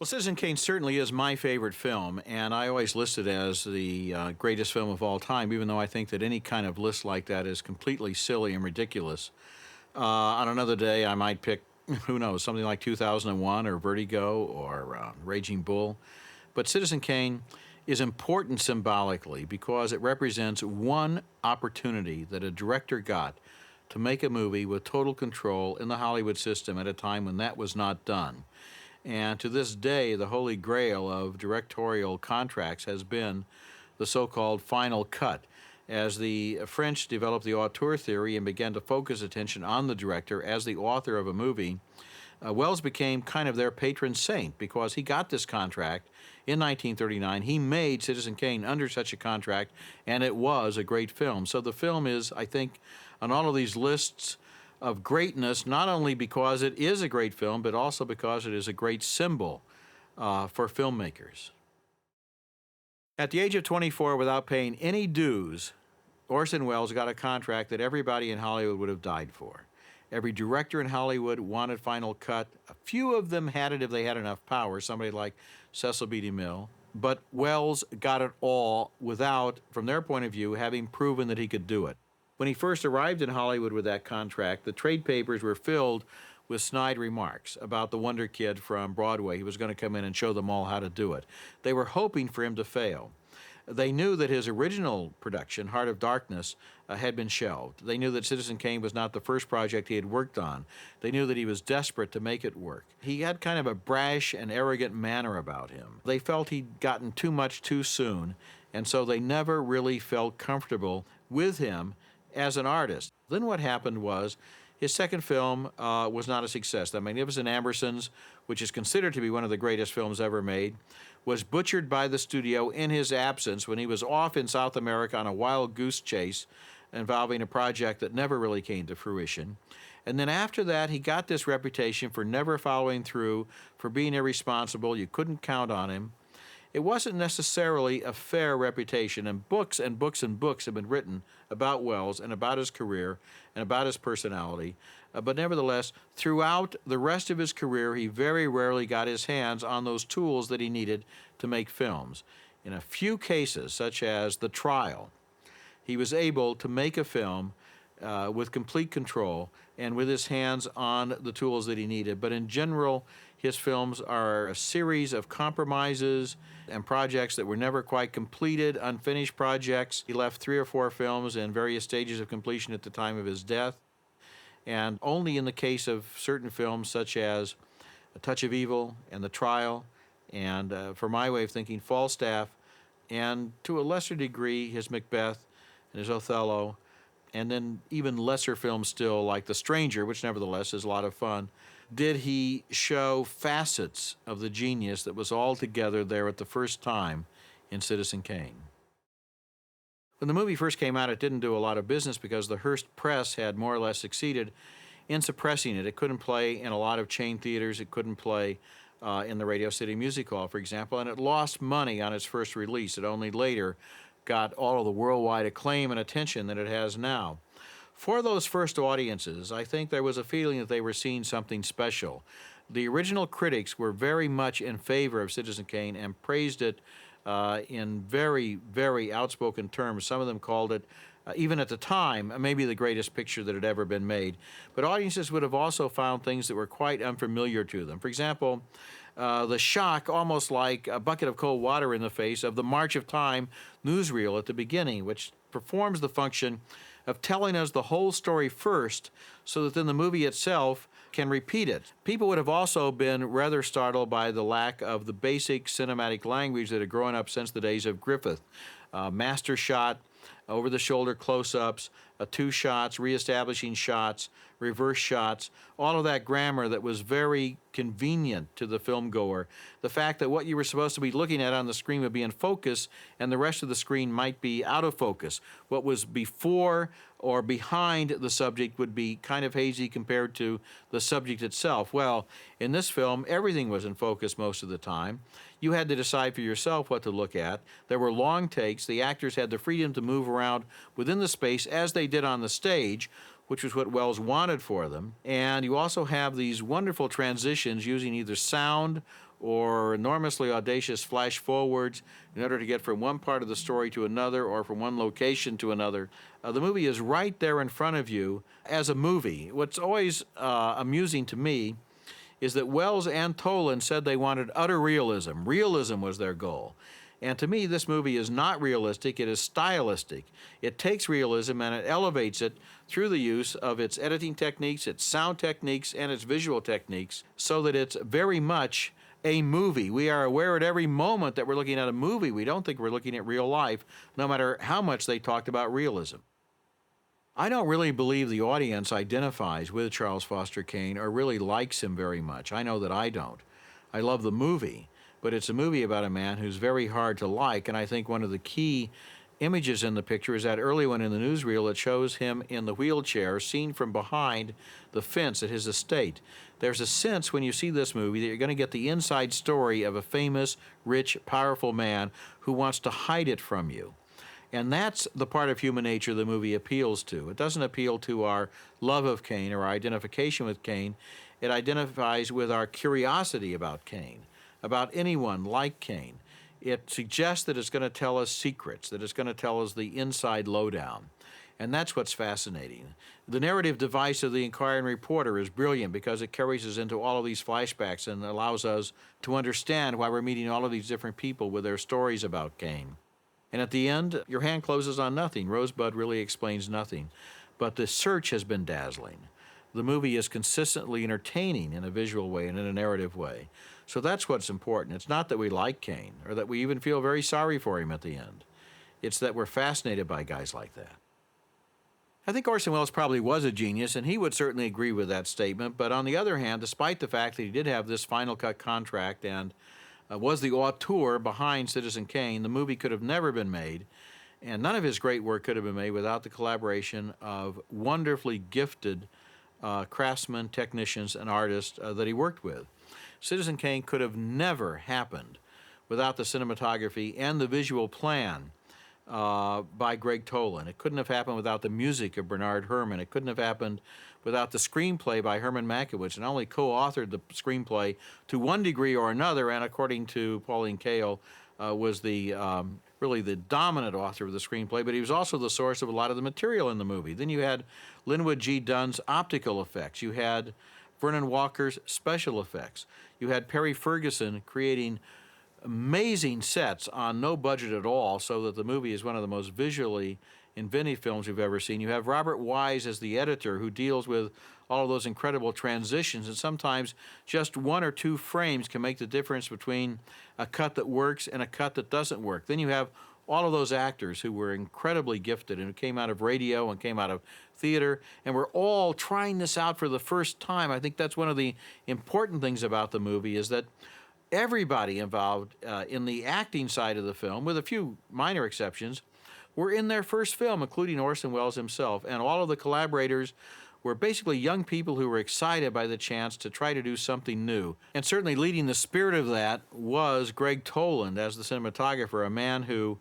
Well, Citizen Kane certainly is my favorite film, and I always list it as the greatest film of all time, even though I think that any kind of list like that is completely silly and ridiculous. On another day, I might pick, who knows, something like 2001 or Vertigo or Raging Bull. But Citizen Kane is important symbolically because it represents one opportunity that a director got to make a movie with total control in the Hollywood system at a time when that was not done. And to this day, the holy grail of directorial contracts has been the so-called final cut. As the French developed the auteur theory and began to focus attention on the director as the author of a movie, Wells became kind of their patron saint because he got this contract in 1939. He made Citizen Kane under such a contract, and it was a great film. So the film is, I think, on all of these lists of greatness, not only because it is a great film, but also because it is a great symbol for filmmakers. At the age of 24, without paying any dues, Orson Welles got a contract that everybody in Hollywood would have died for. Every director in Hollywood wanted final cut. A few of them had it if they had enough power, somebody like Cecil B. DeMille. But Welles got it all without, from their point of view, having proven that he could do it. When he first arrived in Hollywood with that contract, the trade papers were filled with snide remarks about the Wonder Kid from Broadway. He was going to come in and show them all how to do it. They were hoping for him to fail. They knew that his original production, Heart of Darkness, had been shelved. They knew that Citizen Kane was not the first project he had worked on. They knew that he was desperate to make it work. He had kind of a brash and arrogant manner about him. They felt he'd gotten too much too soon, and so they never really felt comfortable with him as an artist. Then what happened was his second film was not a success. The Magnificent Ambersons, which is considered to be one of the greatest films ever made, was butchered by the studio in his absence when he was off in South America on a wild goose chase involving a project that never really came to fruition. And then after that, he got this reputation for never following through, for being irresponsible. You couldn't count on him. It wasn't necessarily a fair reputation, and books and books and books have been written about Welles and about his career and about his personality. But nevertheless, throughout the rest of his career, he very rarely got his hands on those tools that he needed to make films. In a few cases, such as The Trial, he was able to make a film with complete control and with his hands on the tools that he needed. But in general, his films are a series of compromises and projects that were never quite completed, unfinished projects. He left 3 or 4 films in various stages of completion at the time of his death. And only in the case of certain films such as A Touch of Evil and The Trial, and for my way of thinking, Falstaff, and to a lesser degree, his Macbeth and his Othello, and then even lesser films still like The Stranger, which nevertheless is a lot of fun, did he show facets of the genius that was all together there at the first time in Citizen Kane. When the movie first came out, it didn't do a lot of business because the Hearst press had more or less succeeded in suppressing it. It couldn't play in a lot of chain theaters. It couldn't play in the Radio City Music Hall, for example, and it lost money on its first release. It only later got all of the worldwide acclaim and attention that it has now. For those first audiences, I think there was a feeling that they were seeing something special. The original critics were very much in favor of Citizen Kane and praised it in very, very outspoken terms. Some of them called it, even at the time, maybe the greatest picture that had ever been made. But audiences would have also found things that were quite unfamiliar to them. For example, the shock, almost like a bucket of cold water in the face, of the March of Time newsreel at the beginning, which performs the function of telling us the whole story first so that then the movie itself can repeat it. People would have also been rather startled by the lack of the basic cinematic language that had grown up since the days of Griffith. Master shot, over-the-shoulder close-ups, 2 shots, reestablishing shots, reverse shots, all of that grammar that was very convenient to the film goer. The fact that what you were supposed to be looking at on the screen would be in focus and the rest of the screen might be out of focus. What was before or behind the subject would be kind of hazy compared to the subject itself. Well, in this film, everything was in focus most of the time. You had to decide for yourself what to look at. There were long takes. The actors had the freedom to move around within the space as they did on the stage, which was what Welles wanted for them. And you also have these wonderful transitions using either sound or enormously audacious flash forwards in order to get from one part of the story to another or from one location to another. The movie is right there in front of you as a movie. What's always amusing to me is that Wells and Toland said they wanted utter realism. Realism was their goal. And to me, this movie is not realistic, it is stylistic. It takes realism and it elevates it through the use of its editing techniques, its sound techniques, and its visual techniques, so that it's very much a movie. We are aware at every moment that we're looking at a movie. We don't think we're looking at real life, no matter how much they talked about realism. I don't really believe the audience identifies with Charles Foster Kane or really likes him very much. I know that I don't. I love the movie, but it's a movie about a man who's very hard to like, and I think one of the key images in the picture is that early one in the newsreel that shows him in the wheelchair seen from behind the fence at his estate. There's a sense when you see this movie that you're going to get the inside story of a famous, rich, powerful man who wants to hide it from you. And that's the part of human nature the movie appeals to. It doesn't appeal to our love of Kane or our identification with Kane. It identifies with our curiosity about Kane, about anyone like Kane. It suggests that it's going to tell us secrets, that it's going to tell us the inside lowdown. And that's what's fascinating. The narrative device of the Inquiring Reporter is brilliant because it carries us into all of these flashbacks and allows us to understand why we're meeting all of these different people with their stories about Kane. And at the end, your hand closes on nothing. Rosebud really explains nothing. But the search has been dazzling. The movie is consistently entertaining in a visual way and in a narrative way. So that's what's important. It's not that we like Kane or that we even feel very sorry for him at the end. It's that we're fascinated by guys like that. I think Orson Welles probably was a genius, and he would certainly agree with that statement. But on the other hand, despite the fact that he did have this Final Cut contract and was the auteur behind Citizen Kane, the movie could have never been made, and none of his great work could have been made without the collaboration of wonderfully gifted craftsmen, technicians, and artists that he worked with. Citizen Kane could have never happened without the cinematography and the visual plan by Greg Toland. It couldn't have happened without the music of Bernard Herrmann. It couldn't have happened without the screenplay by Herman Mankiewicz, and only co-authored the screenplay to one degree or another, and according to Pauline Kael, was the really the dominant author of the screenplay, but he was also the source of a lot of the material in the movie. Then you had Linwood G. Dunn's optical effects. You had Vernon Walker's special effects. You had Perry Ferguson creating amazing sets on no budget at all, so that the movie is one of the most visually inventive films we've ever seen. You have Robert Wise as the editor, who deals with all of those incredible transitions, and sometimes just one or two frames can make the difference between a cut that works and a cut that doesn't work. Then you have all of those actors who were incredibly gifted and who came out of radio and came out of theater, and we're all trying this out for the first time. I think that's one of the important things about the movie, is that everybody involved in the acting side of the film, with a few minor exceptions, were in their first film, including Orson Welles himself. And all of the collaborators were basically young people who were excited by the chance to try to do something new. And certainly leading the spirit of that was Greg Toland as the cinematographer, a man who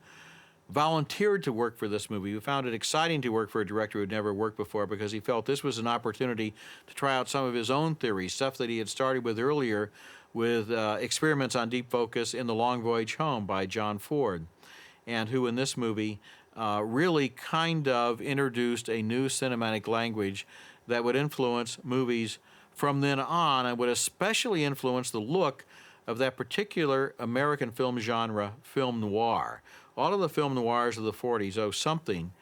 volunteered to work for this movie, who found it exciting to work for a director who had never worked before, because he felt this was an opportunity to try out some of his own theories, stuff that he had started with earlier with experiments on deep focus in The Long Voyage Home by John Ford, and who in this movie really kind of introduced a new cinematic language that would influence movies from then on, and would especially influence the look of that particular American film genre, film noir. All of the film noirs of the 40s owe something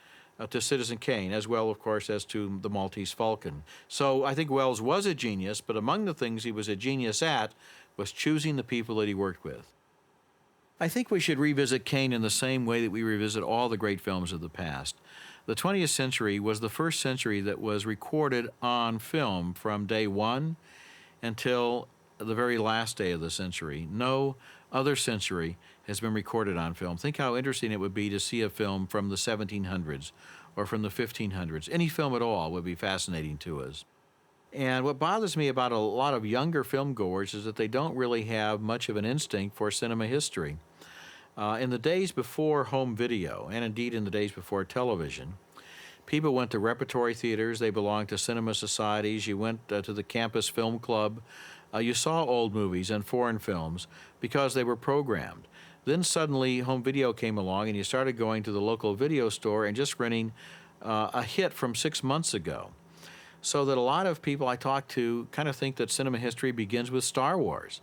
to Citizen Kane, as well, of course, as to The Maltese Falcon. So I think Welles was a genius, but among the things he was a genius at was choosing the people that he worked with. I think we should revisit Kane in the same way that we revisit all the great films of the past. The 20th century was the first century that was recorded on film from day one until the very last day of the century. No other century has been recorded on film. Think how interesting it would be to see a film from the 1700s or from the 1500s. Any film at all would be fascinating to us. And what bothers me about a lot of younger film goers is that they don't really have much of an instinct for cinema history. In the days before home video, and indeed in the days before television, people went to repertory theaters, they belonged to cinema societies, you went to the campus film club, You saw old movies and foreign films because they were programmed. Then suddenly home video came along and you started going to the local video store and just renting a hit from 6 months ago. So that a lot of people I talk to kind of think that cinema history begins with Star Wars.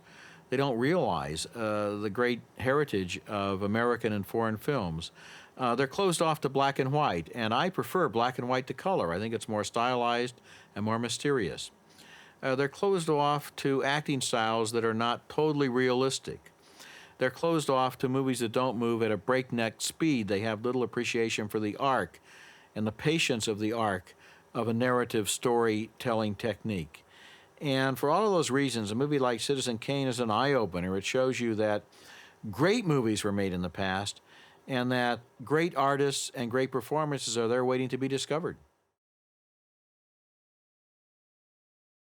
They don't realize the great heritage of American and foreign films. They're closed off to black and white, and I prefer black and white to color. I think it's more stylized and more mysterious. They're closed off to acting styles that are not totally realistic. They're closed off to movies that don't move at a breakneck speed. They have little appreciation for the arc and the patience of the arc of a narrative storytelling technique. And for all of those reasons, a movie like Citizen Kane is an eye-opener. It shows you that great movies were made in the past and that great artists and great performances are there waiting to be discovered.